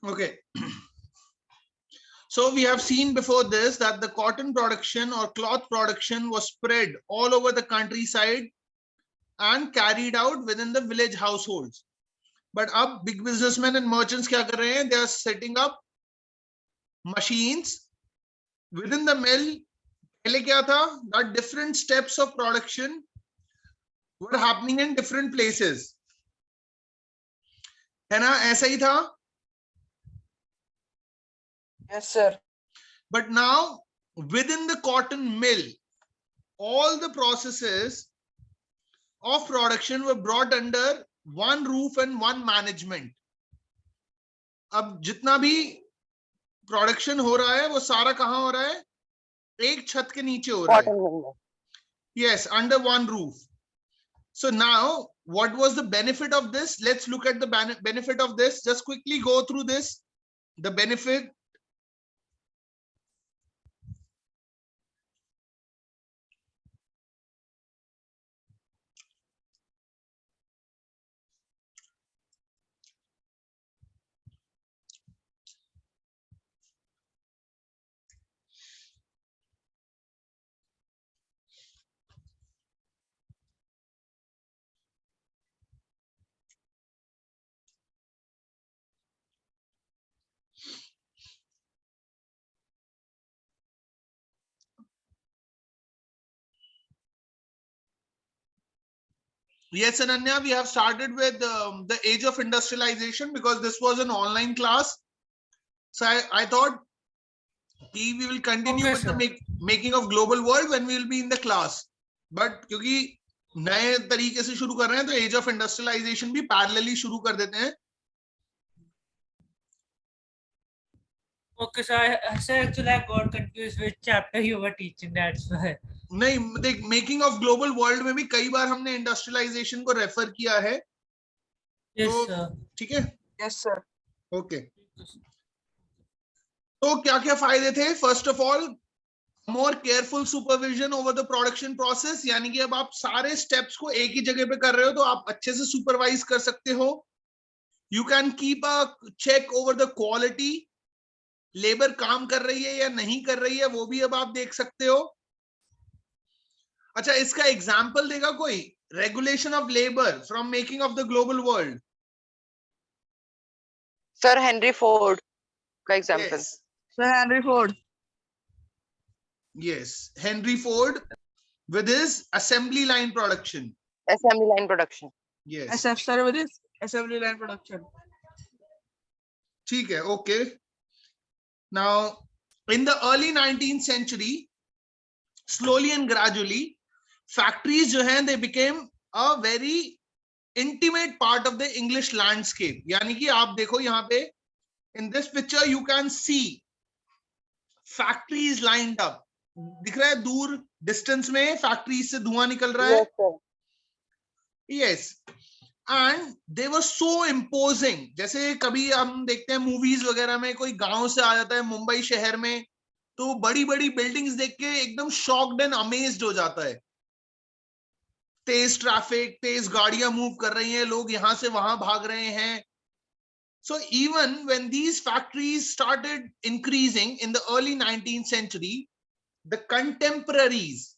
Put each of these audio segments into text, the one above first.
Okay. So we have seen before this that the cotton production or cloth production was spread all over the countryside and carried out within the village households. But अब big businessmen and merchants क्या कर रहे हैं? They are setting up machines within the mill. पहले क्या था? That different steps of production were happening in different places. है ना? ऐसा ही था. Yes, sir. But now within the cotton mill, all the processes of production were brought under one roof and one management. अब जितना भी production हो रहा है वो सारा कहां हो रहा है? एक छत के नीचे हो रहा है. Yes, under one roof. So now what was the benefit of this? Let's look at the benefit of this. Just quickly go through this. The benefit. Yes, Ananya, we have started with the age of industrialization because this was an online class. So I thought we will continue Okay, with sir. the making of global world when we will be in the class. But क्योंकि नए तरीके से शुरू कर रहे हैं तो as of industrialisation भी पैरेलली शुरू कर देते हैं. Okay, so actually I got confused which chapter you were teaching. That's why. नहीं, देख मेकिंग ऑफ ग्लोबल वर्ल्ड में भी कई बार हमने इंडस्ट्रियलाइजेशन को रेफर किया है. Yes, तो sir. ठीक है. Yes, sir. ओके. तो क्या क्या फायदे थे? First of all more careful supervision over the production process, यानी कि अब आप सारे स्टेप्स को एक ही जगह पे कर रहे हो तो आप अच्छे से सुपरवाइज कर सकते हो. You can keep a check over the quality. Labour काम कर रही है या नहीं कर रही है वो भी अब आप देख सकते हो. अच्छा, इसका एग्जाम्पल देगा कोई? Regulation of labour from making of the global world. Sir, Henry Ford का example. Yes. Sir, Henry Ford. Yes, Henry Ford with his assembly line production. Assembly line production. Yes. SF, sir, with this assembly line production. ठीक है. Okay. Now, in the early 19th century, slowly and gradually, factories जो हैं they became a very intimate part of the English landscape. यानी कि आप देखो यहाँ पे in this picture you can see factories lined up. दिख रहा है दूर डिस्टेंस में फैक्ट्रीज से धुआं निकल रहा है. Yes, sir. Yes. And they were so imposing. जैसे कभी हम देखते हैं मूवीज वगैरह में कोई गांव से आ जाता है मुंबई शहर में तो बड़ी बड़ी बिल्डिंग्स देख के एकदम शॉक्ड एंड अमेज्ड हो जाता है. तेज ट्रैफिक, तेज गाड़ियां मूव कर रही हैं, लोग यहां से वहां भाग रहे हैं. So even when these factories started increasing in the early 19th century, the contemporaries,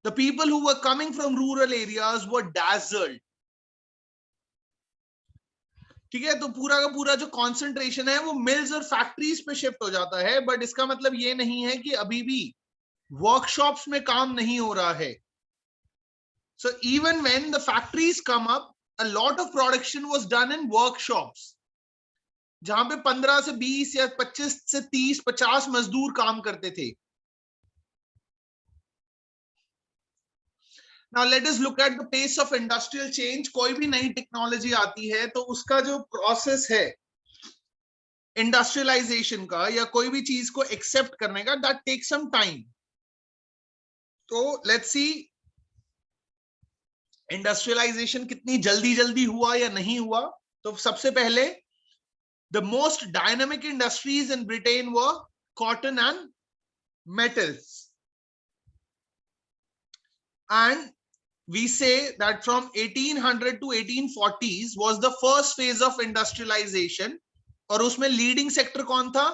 the people who were coming from rural areas were dazzled. ठीक है. तो पूरा का पूरा जो कॉन्सेंट्रेशन है वो मिल्स और फैक्ट्रीज पे शिफ्ट हो जाता है. बट इसका मतलब ये नहीं है कि अभी भी वर्कशॉप्स में काम नहीं हो रहा है. So even when the factories come up, a lot of production was done in workshops, जहां पे 15 से 20 या 25 से 30, 50 मजदूर काम करते थे. Now let us look at the pace of industrial change. कोई भी नई टेक्नोलॉजी आती है तो उसका जो प्रोसेस है इंडस्ट्रियलाइजेशन का या कोई भी चीज को एक्सेप्ट करने का, दैट टेक सम टाइम. तो लेट्स सी इंडस्ट्रियलाइजेशन कितनी जल्दी जल्दी हुआ या नहीं हुआ. तो सबसे पहले the most dynamic industries in Britain were cotton and metals. And we say that from 1800 to 1840s was the first phase of industrialization. और उसमें लीडिंग सेक्टर कौन था?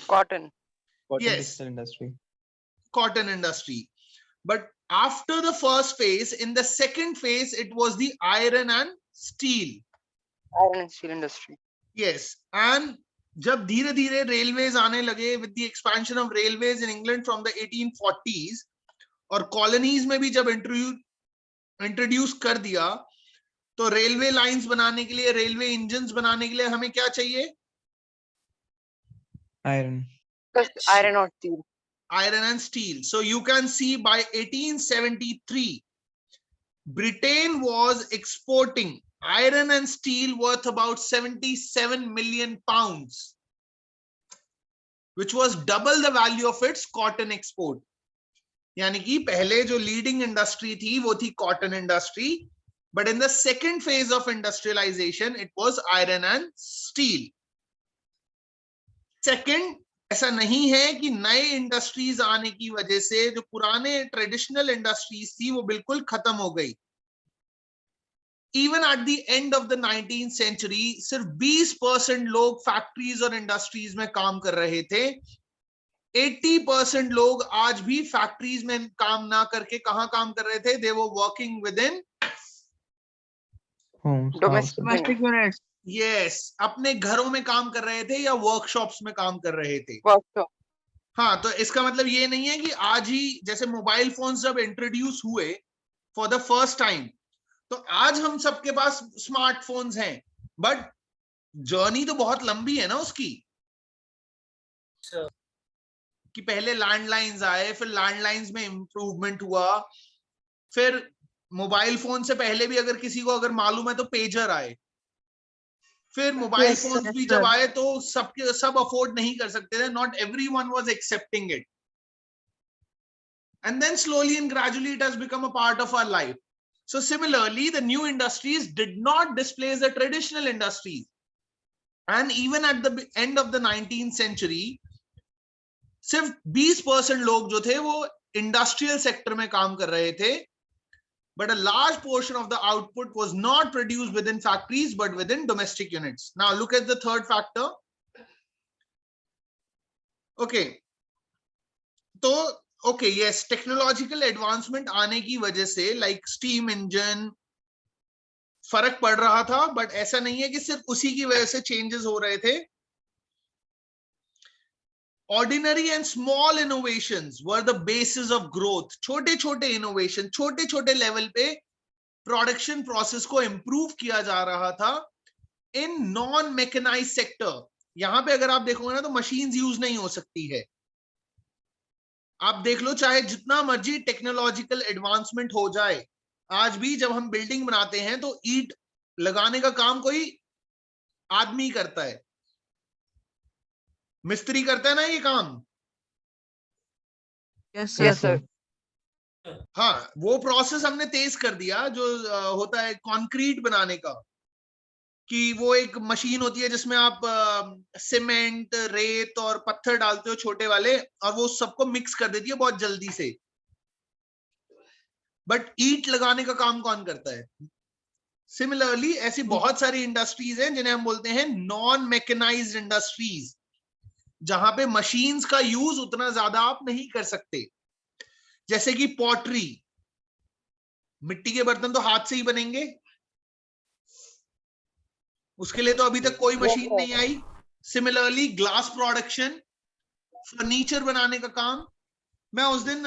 Cotton. Cotton Yes. textile industry. Cotton industry. But after the first phase, in the second phase, it was the iron and steel. Iron and steel industry. Yes. And जब धीरे धीरे railways आने लगे with the expansion of railways in England from the 1840s, और colonies में भी जब introduce कर दिया, तो रेलवे लाइंस बनाने के लिए, रेलवे इंजन्स बनाने के लिए हमें क्या चाहिए? Iron. Just iron or steel. Iron and steel. So you can see by 1873, Britain was exporting iron and steel worth about 77 million pounds, which was double the value of its cotton export. यानी कि पहले जो leading industry थी वो थी cotton industry, but in the second phase of industrialisation it was iron and steel. Second, ऐसा नहीं है कि नए इंडस्ट्रीज आने की वजह से जो पुराने ट्रेडिशनल इंडस्ट्रीज थी वो बिल्कुल खत्म हो गई. Even at the end of the 19th century सिर्फ 20% लोग फैक्ट्रीज और इंडस्ट्रीज में काम कर रहे थे. 80% लोग आज भी फैक्ट्रीज में काम ना करके कहां काम कर रहे थे? They were working with in Homes. Domestic houses. units. Domestic units. Yes, अपने घरों में काम कर रहे थे या वर्कशॉप्स में काम कर रहे थे. Workshop. हाँ, तो इसका मतलब ये नहीं है कि आज ही, जैसे मोबाइल फोन्स जब इंट्रोड्यूस हुए फॉर द फर्स्ट टाइम, तो आज हम सबके पास स्मार्टफोन्स हैं, बट जर्नी तो बहुत लंबी है ना उसकी. Sure. कि पहले लैंडलाइंस आए, फिर लैंडलाइंस में इंप्रूवमेंट हुआ, फिर मोबाइल फोन से पहले भी अगर किसी को अगर मालूम है तो पेजर आए, फिर मोबाइल Yes, फोन yes, भी sir. जब आए तो सब अफोर्ड नहीं कर सकते थे. Not everyone was accepting it, and then slowly and gradually it has become a part of our life. So similarly, the new industries did not displace the traditional industries, and even at the end of the 19th century, सिर्फ 20% लोग जो थे वो industrial sector में काम कर रहे थे, but a large portion of the output was not produced within factories but within domestic units. Now look at the third factor. Okay, तो okay, yes, technological advancement आने की वजह से like steam engine फर्क पड़ रहा था, but ऐसा नहीं है कि सिर्फ उसी की वजह से changes हो रहे थे. Ordinary and small innovations were the basis of growth. छोटे छोटे innovation, छोटे छोटे लेवल पे प्रोडक्शन प्रोसेस को इंप्रूव किया जा रहा था इन नॉन मैकेनाइज्ड सेक्टर. यहां पे अगर आप देखोगे ना तो मशीन्स यूज नहीं हो सकती है. आप देख लो, चाहे जितना मर्जी टेक्नोलॉजिकल एडवांसमेंट हो जाए, आज भी जब हम बिल्डिंग बनाते हैं तो ईंट लगाने का काम कोई आदमी करता है, मिस्त्री करता है ना ये काम. Yes, sir. Yes, sir. हाँ, वो प्रोसेस हमने तेज कर दिया जो होता है कंक्रीट बनाने का, कि वो एक मशीन होती है जिसमें आप सीमेंट, रेत और पत्थर डालते हो छोटे वाले, और वो सबको मिक्स कर देती है बहुत जल्दी से. बट ईंट लगाने का काम कौन करता है? सिमिलरली ऐसी बहुत सारी इंडस्ट्रीज हैं जिन्हें हम बोलते हैं नॉन मैकेनाइज्ड इंडस्ट्रीज, जहां पे मशीन्स का यूज उतना ज्यादा आप नहीं कर सकते. जैसे कि पॉटरी, मिट्टी के बर्तन तो हाथ से ही बनेंगे, उसके लिए तो अभी तक कोई मशीन नहीं आई. सिमिलरली ग्लास प्रोडक्शन, फर्नीचर बनाने का काम. मैं उस दिन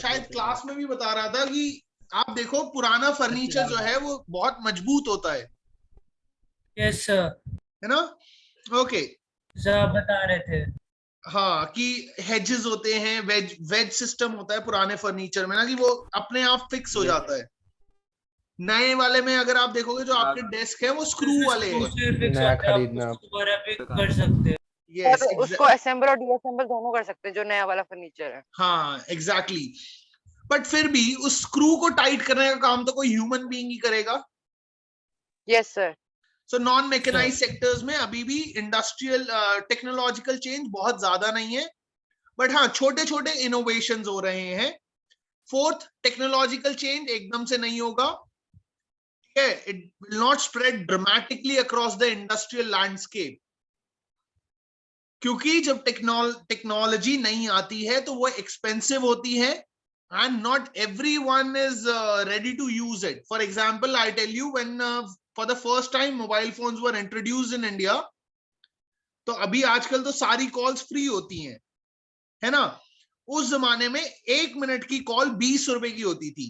शायद क्लास में भी बता रहा था कि आप देखो पुराना फर्नीचर जो है वो बहुत मजबूत होता है. Yes, sir. है ना? ओके. सर आप बता रहे थे. हाँ, कि हेजेस होते हैं, वेज सिस्टम होता है पुराने फर्नीचर में ना, कि वो अपने आप फिक्स हो जाता है. नए वाले में अगर आप देखोगे जो आपके डेस्क है वो स्क्रू वाले हैं. नया खरीदना दोबारा भी कर सकते हैं. Yes, और उसको असेंबल और डीअसेंबल दोनों कर सकते हैं जो नया वाला फर्नीचर है. हाँ, एग्जैक्टली. बट फिर भी उस स्क्रू को टाइट करने का काम तो कोई ह्यूमन बीइंग ही करेगा. Yes sir. So non mechanised sectors में अभी भी इंडस्ट्रियल टेक्नोलॉजिकल चेंज बहुत ज्यादा नहीं है, बट हाँ छोटे छोटे इनोवेशंस हो रहे हैं. फोर्थ, टेक्नोलॉजिकल चेंज एकदम से नहीं होगा. है, it will not spread dramatically across the industrial landscape. क्योंकि जब टेक्नोलॉजी नहीं आती है तो वो एक्सपेंसिव होती है and not everyone is ready to use it. For example, I tell you, when for the first time mobile phones were introduced in India, तो अभी आजकल तो सारी कॉल्स फ्री होती हैं, है ना? उस जमाने में 1 मिनट की कॉल 20 रुपए की होती थी.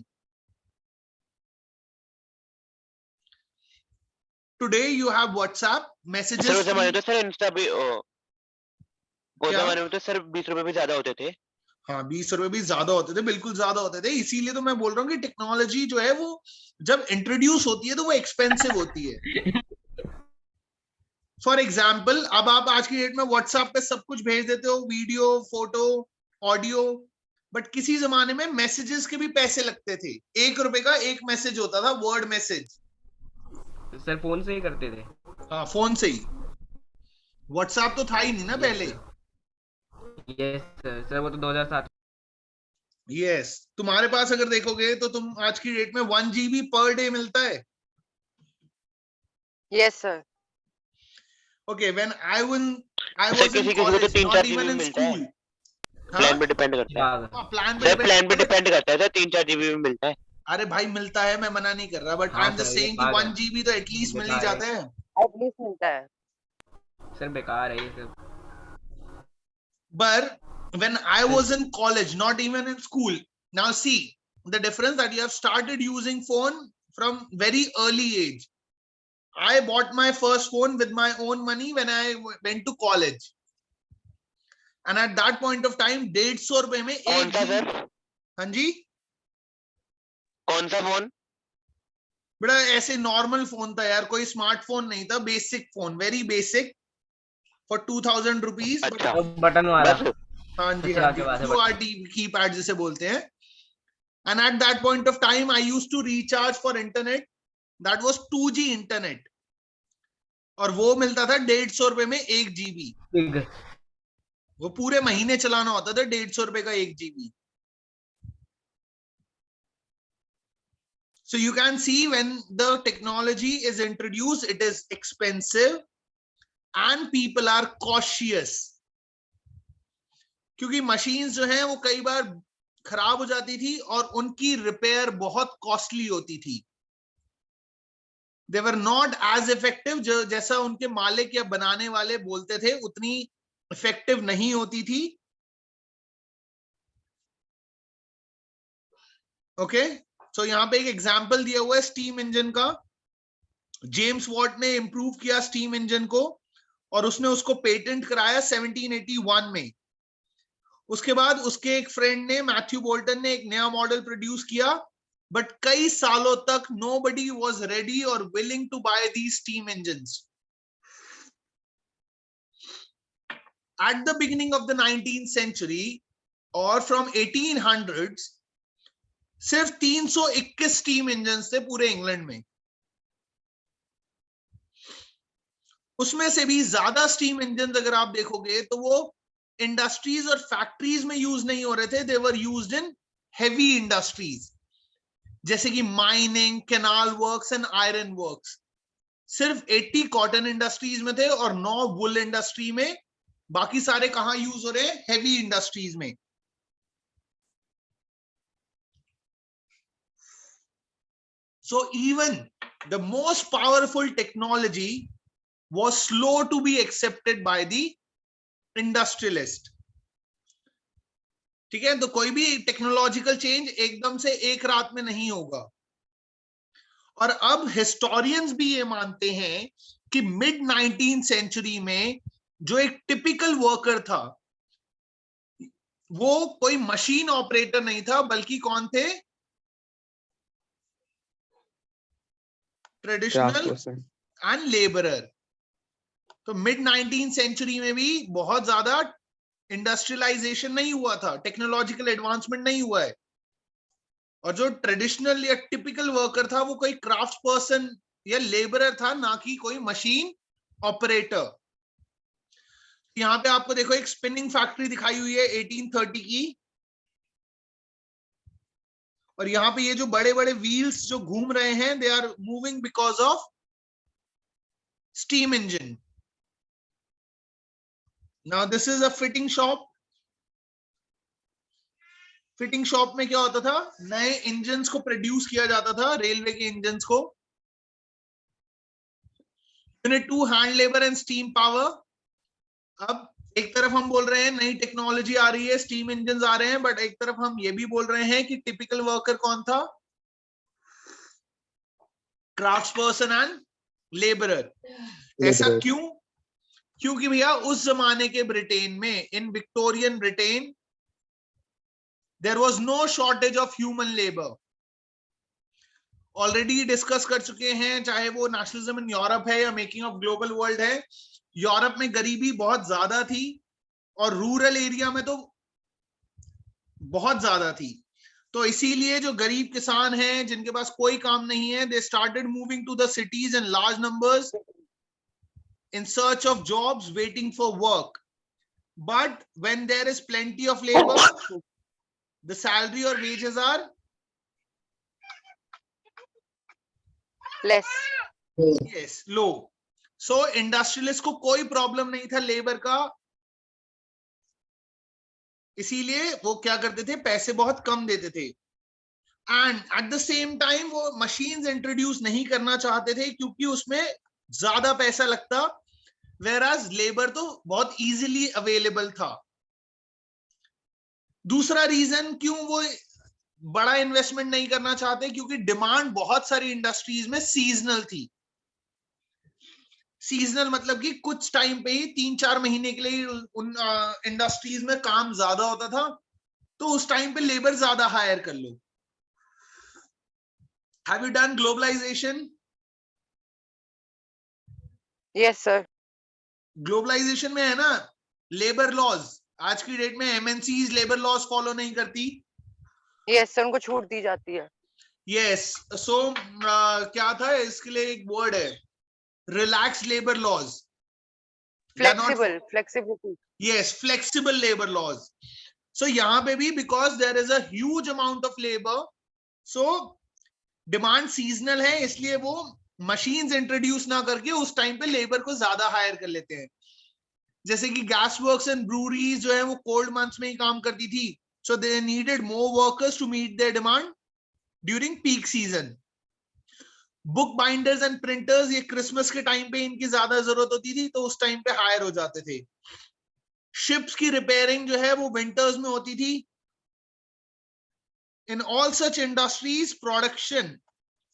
Today you have WhatsApp messages. Sir उस जमाने तो सर इंस्टा भी उस क्या? जमाने में तो सर 20 रुपए भी ज्यादा होते थे. हाँ, 20 रुपए भी ज्यादा होते थे, बिल्कुल ज्यादा होते थे. इसीलिए तो मैं बोल रहा हूँ कि टेक्नोलॉजी जो है वो जब इंट्रोड्यूस होती है तो वो एक्सपेंसिव होती है. फॉर एग्जाम्पल, अब आप आज की डेट में व्हाट्सएप पे सब कुछ भेज देते हो, वीडियो, फोटो, ऑडियो, बट किसी जमाने में मैसेजेस के भी पैसे लगते थे. 1 रुपए का एक मैसेज होता था, वर्ड मैसेज. सर फोन से ही करते थे. हाँ, फोन से ही. व्हाट्सएप तो था ही नहीं ना पहले. यस सर वो तो 2007. यस, तुम्हारे पास अगर देखोगे तो तुम आज की डेट में 1 GB पर डे मिलता है. Yes, sir. Okay, when I was sir in किसी किसी को तो college, 3-4 not GB even in मिलता है. school. प्लान पे डिपेंड करता है. हाँ, प्लान सर प्लान पे पे डिपेंड करता है सर. 3-4 जीबी में मिलता है. अरे भाई मिलता है, मैं मना नहीं कर रहा, बट आई हाँ एम जस्ट सर, ये सेइंग कि बात 1 है. GB तो एटलीस्ट मिल ही बेकार है. जाता है. At least मिलता है. सर बेकार है ये सब. But when I was in college, not even in school, now see the difference that you have started using phone from very early age. I bought my first phone with my own money when I went to college, and at that point of time 150 रुपए में कौन एक सा GB. Sir? हाँ जी, कौन सा phone? बड़ा ऐसे नॉर्मल फोन था यार, कोई स्मार्टफोन नहीं था, basic phone, very basic, for 2000 rupees. अच्छा वो बटन वाला. बस. हाँ जी, अच्छा, हाँ जी, क्या बात है, QWERTY कीपैड जिसे बोलते हैं. And at that point of time, I used to recharge for internet. That was 2G internet. और वो मिलता था 150 रुपए में 1 GB. बिग. वो पूरे महीने चलाना होता था, 150 रुपए का 1 GB. So you can see when the technology is introduced, it is expensive and people are cautious. क्योंकि मशीन्स जो हैं वो कई बार खराब हो जाती थी और उनकी रिपेयर बहुत कॉस्टली होती थी. They were not as effective, जैसा उनके मालिक या बनाने वाले बोलते थे उतनी इफेक्टिव नहीं होती थी. ओके, सो यहाँ पे एक एग्जाम्पल दिया हुआ है स्टीम इंजन का. जेम्स वॉट ने इंप्रूव किया स्टीम इंजन को और उसने उसको पेटेंट कराया 1781 में. उसके बाद उसके एक फ्रेंड ने, मैथ्यू बोल्टन ने, एक नया मॉडल प्रोड्यूस किया, बट कई सालों तक nobody was ready or willing to buy these steam engines. At the beginning of the 19th century or from 1800s, सिर्फ 321 स्टीम इंजन्स थे पूरे इंग्लैंड में. उसमें से भी ज्यादा स्टीम इंजन अगर आप देखोगे तो वो इंडस्ट्रीज और फैक्ट्रीज में यूज नहीं हो रहे थे. They were used in heavy industries जैसे कि mining, canal works and iron works. सिर्फ 80 कॉटन इंडस्ट्रीज में थे और 9 वुल इंडस्ट्री में. बाकी सारे कहां यूज हो रहे हैं? हेवी इंडस्ट्रीज में. So even the most powerful technology was slow to be accepted by the industrialist. ठीक है, तो कोई भी टेक्नोलॉजिकल चेंज एकदम से एक रात में नहीं होगा. और अब हिस्टोरियंस भी ये मानते हैं कि मिड 19th सेंचुरी में जो एक टिपिकल वर्कर था वो कोई मशीन ऑपरेटर नहीं था, बल्कि कौन थे? Traditional and labourer. तो मिड 19th सेंचुरी में भी बहुत ज्यादा इंडस्ट्रियलाइजेशन नहीं हुआ था, टेक्नोलॉजिकल एडवांसमेंट नहीं हुआ है. और जो ट्रेडिशनल या टिपिकल वर्कर था वो कोई क्राफ्ट पर्सन या लेबरर था, ना कि कोई मशीन ऑपरेटर. यहाँ पे आपको देखो एक स्पिनिंग फैक्ट्री दिखाई हुई है 1830 की. और यहाँ पे ये जो बड़े बड़े व्हील्स जो घूम रहे हैं, they are moving because of steam engine. Now this is a fitting shop. Fitting shop में क्या होता था, नए इंजन्स को प्रोड्यूस किया जाता था, रेलवे के इंजन्स को. Unit 2 hand labour and steam power. अब एक तरफ हम बोल रहे हैं नई टेक्नोलॉजी आ रही है, स्टीम इंजन आ रहे हैं, बट एक तरफ हम ये भी बोल रहे हैं कि टिपिकल वर्कर कौन था, क्राफ्ट्सपर्सन एंड लेबरर. ऐसा क्यों? क्योंकि भैया उस जमाने के ब्रिटेन में, in Victorian Britain, there was no shortage of human labour. Already discuss कर चुके हैं, चाहे वो नेशनलिज्म इन यूरोप है या मेकिंग ऑफ ग्लोबल वर्ल्ड है. यूरोप में गरीबी बहुत ज्यादा थी और रूरल एरिया में तो बहुत ज्यादा थी. तो इसीलिए जो गरीब किसान हैं जिनके पास कोई काम नहीं है, they started moving to the cities in large numbers in search of jobs, waiting for work. But when there is plenty of labor, the salary or wages are less. yes, low. So industrialist को कोई problem नहीं था labour का, इसीलिए वो क्या करते थे, पैसे बहुत कम देते थे. And at the same time वो मशीन्स इंट्रोड्यूस नहीं करना चाहते थे क्योंकि उसमें ज्यादा पैसा लगता, whereas लेबर तो बहुत इजीली अवेलेबल था. दूसरा रीजन क्यों वो बड़ा इन्वेस्टमेंट नहीं करना चाहते, क्योंकि डिमांड बहुत सारी इंडस्ट्रीज में सीजनल थी. सीजनल मतलब कि कुछ टाइम पे ही 3-4 महीने के लिए उन इंडस्ट्रीज में काम ज्यादा होता था, तो उस टाइम पे लेबर ज्यादा हायर कर लो. Have you done globalisation? Yes, sir. Globalisation में है ना लेबर लॉज, आज की डेट में एमएनसीज लेबर लॉज फॉलो नहीं करती. Yes, sir. उनको छूट दी जाती है. यस. सो क्या था इसके लिए एक वर्ड है, relax labour laws. Flexible, flexibility. Yes, flexible labour laws. So यहाँ पे भी because there is a huge amount of labour, so demand seasonal है, इसलिए वो मशीन्स इंट्रोड्यूस ना करके उस टाइम पे लेबर को ज्यादा हायर कर लेते हैं. जैसे कि गैस वर्क्स एंड ब्रूरीज जो है वो कोल्ड मंथ्स में ही काम करती थी, so they needed more workers to meet their demand during peak season. Book binders and printers, ये क्रिसमस के टाइम पे इनकी ज्यादा जरूरत होती थी, तो उस टाइम पे हायर हो जाते थे. शिप्स की रिपेयरिंग जो है वो विंटर्स में होती थी. In all such industries production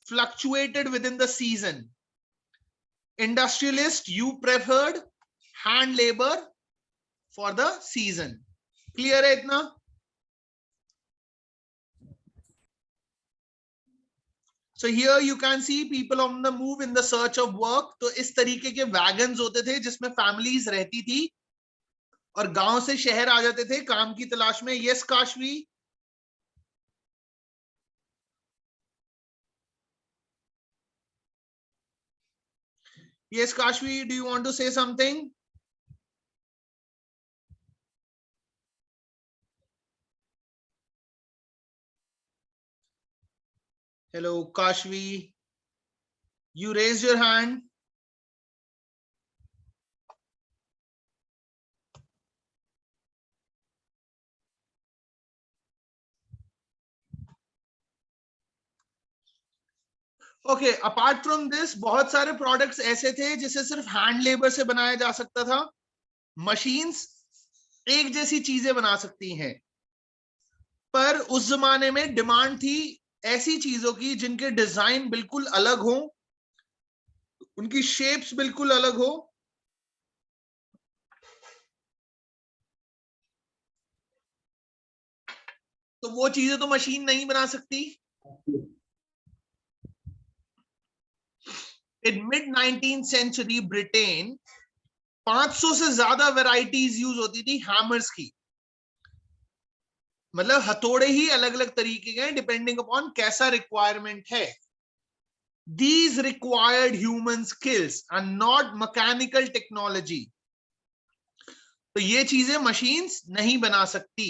fluctuated within the season. Industrialist, you preferred hand labor for the season. Clear है इतना? So here you can see people on the move in the search of work. तो इस तरीके के wagons होते थे जिसमें families रहती थी और गांव से शहर आ जाते थे काम की तलाश में. Yes, Kashvi? Yes, Kashvi, do you want to say something? Hello, Kashvi. You raised your hand. Okay, apart from this बहुत सारे प्रोडक्ट्स ऐसे थे जिसे सिर्फ हैंड लेबर से बनाया जा सकता था. मशीन्स एक जैसी चीजें बना सकती हैं, पर उस जमाने में डिमांड थी ऐसी चीजों की जिनके डिजाइन बिल्कुल अलग हो, उनकी शेप्स बिल्कुल अलग हो. तो वो चीजें तो मशीन नहीं बना सकती. In mid-19th century Britain 500 से ज्यादा वैरायटीज यूज होती थी हैमर्स की. मतलब हथौड़े ही अलग अलग तरीके के हैं डिपेंडिंग अपॉन कैसा रिक्वायरमेंट है. These required human skills and not mechanical technology. तो ये चीजें मशीन्स नहीं बना सकती.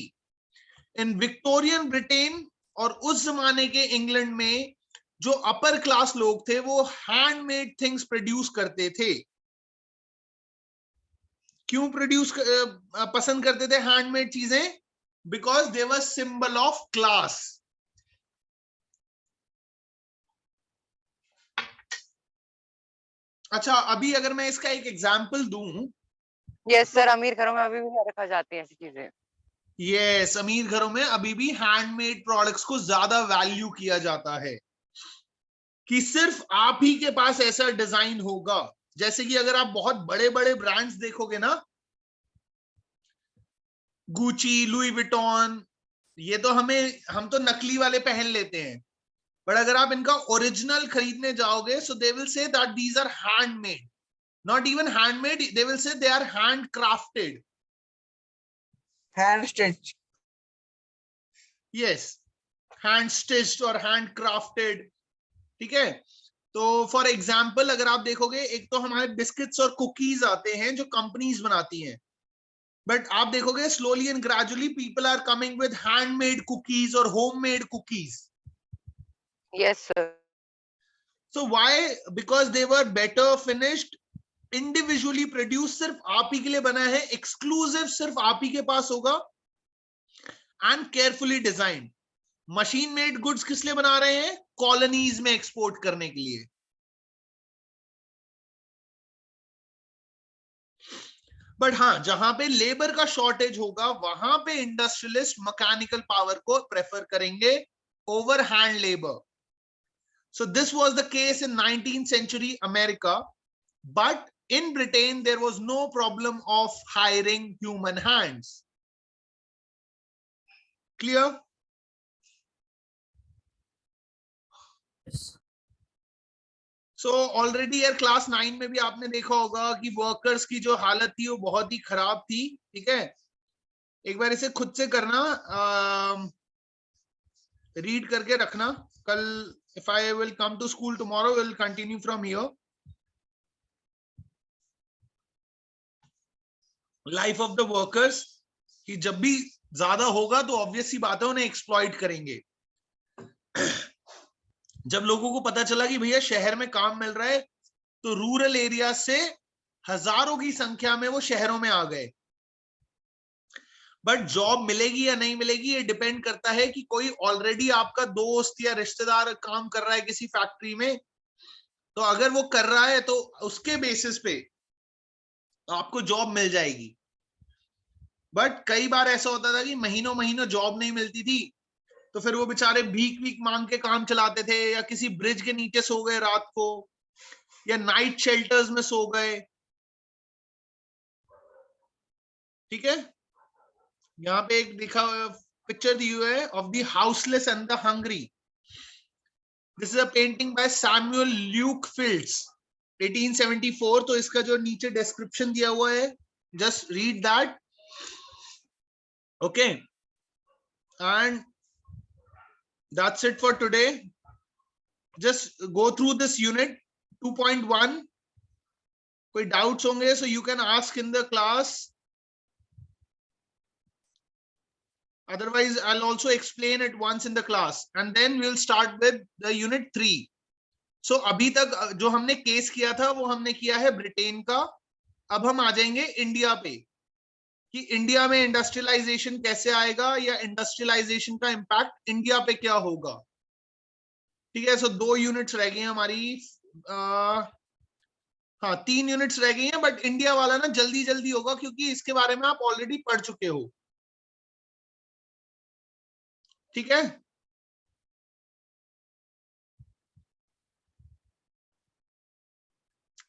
In Victorian Britain और उस जमाने के इंग्लैंड में जो अपर क्लास लोग थे वो हैंडमेड थिंग्स प्रोड्यूस करते थे। क्यों प्रोड्यूस पसंद करते थे हैंडमेड चीजें? Because they were symbol of class. अच्छा, अभी अगर मैं इसका एक एग्जाम्पल दूं, यस सर, अमीर घरों में अभी भी रखा जाती है ऐसी चीजें। यस, अमीर घरों में अभी भी हैंडमेड प्रोडक्ट्स को ज्यादा वैल्यू किया जाता है कि सिर्फ आप ही के पास ऐसा डिजाइन होगा। जैसे कि अगर आप बहुत बड़े बड़े ब्रांड्स देखोगे ना, गुची, लुई विटॉन, ये तो हम तो नकली वाले पहन लेते हैं, बट अगर आप इनका ओरिजिनल खरीदने जाओगे, so they will say that these are handmade, not even handmade, they will say they are hand crafted, hand stitch. Yes, hand stitched और हैंड क्राफ्टेड। ठीक है, तो फॉर एग्जाम्पल अगर आप देखोगे, एक तो हमारे बिस्किट्स और कुकीज आते हैं जो कंपनीज बनाती हैं, बट आप देखोगे slowly and gradually people are coming with handmade cookies और homemade cookies. Yes sir. So why? Because they were better finished, individually produced, सिर्फ आप ही के लिए बना है, exclusive सिर्फ आप ही के पास होगा, and carefully designed. Machine made goods किस लिए बना रहे हैं? कॉलोनीज में एक्सपोर्ट करने के लिए। बट हाँ, जहां पे लेबर का शॉर्टेज होगा वहां पे इंडस्ट्रियलिस्ट मैकेनिकल पावर को प्रेफर करेंगे over hand labour. So this was the case in 19th century America, but in Britain there was no problem of hiring human hands. Clear? So already यार class 9 में भी आपने देखा होगा कि workers की जो हालत थी वो बहुत ही खराब थी। ठीक है, एक बार इसे खुद से करना, रीड करके रखना। कल if I will come to school tomorrow, we'll continue from here. Life of the workers, कि जब भी ज्यादा होगा तो ऑब्वियस सी बात है उन्हें एक्सप्लॉइट करेंगे। जब लोगों को पता चला कि भैया शहर में काम मिल रहा है, तो रूरल एरिया से हजारों की संख्या में वो शहरों में आ गए। बट जॉब मिलेगी या नहीं मिलेगी ये डिपेंड करता है कि कोई ऑलरेडी आपका दोस्त या रिश्तेदार काम कर रहा है किसी फैक्ट्री में, तो अगर वो कर रहा है तो उसके बेसिस पे आपको जॉब मिल जाएगी। बट कई बार ऐसा होता था कि महीनों महीनों जॉब नहीं मिलती थी, तो फिर वो बेचारे भीख भीख मांग के काम चलाते थे, या किसी ब्रिज के नीचे सो गए रात को, या नाइट शेल्टर्स में सो गए। ठीक है, यहाँ पे एक दिखा पिक्चर दी हुई है of the houseless and the hungry. This is a painting by Samuel Luke fields, 1874। तो इसका जो नीचे डिस्क्रिप्शन दिया हुआ है, just read that, okay, and that's it for today. Just go through this unit 2.1। कोई डाउट्स होंगे so you can ask in the class, otherwise I'll also explain it once in the class, and then we'll start with the unit 3. So अभी तक जो हमने case किया था वो हमने किया है ब्रिटेन का। अब हम आ जाएंगे इंडिया पे, कि इंडिया में इंडस्ट्रियलाइजेशन कैसे आएगा, या इंडस्ट्रियलाइजेशन का इंपैक्ट इंडिया पे क्या होगा। ठीक है, सो 2 यूनिट्स रह गई हैं हमारी, हाँ 3 यूनिट्स रह गई हैं, बट इंडिया वाला ना जल्दी जल्दी होगा क्योंकि इसके बारे में आप ऑलरेडी पढ़ चुके हो। ठीक है,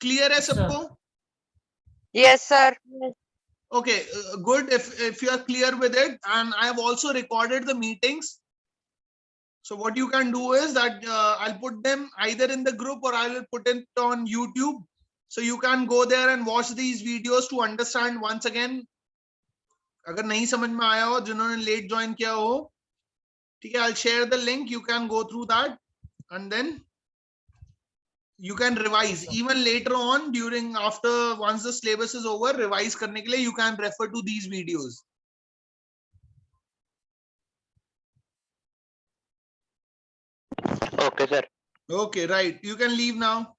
क्लियर है सबको? Yes sir. Okay, good. If you are clear with it, and I have also recorded the meetings. So what you can do is that I'll put them either in the group or I will put it on YouTube. So you can go there and watch these videos to understand once again. अगर नहीं समझ में आया हो, जिन्होंने late join किया हो, ठीक है, I'll share the link. You can go through that, and then you can revise even later on during after once the syllabus is over. Revise करने के लिए you can refer to these videos. Okay, sir. Okay, right. You can leave now.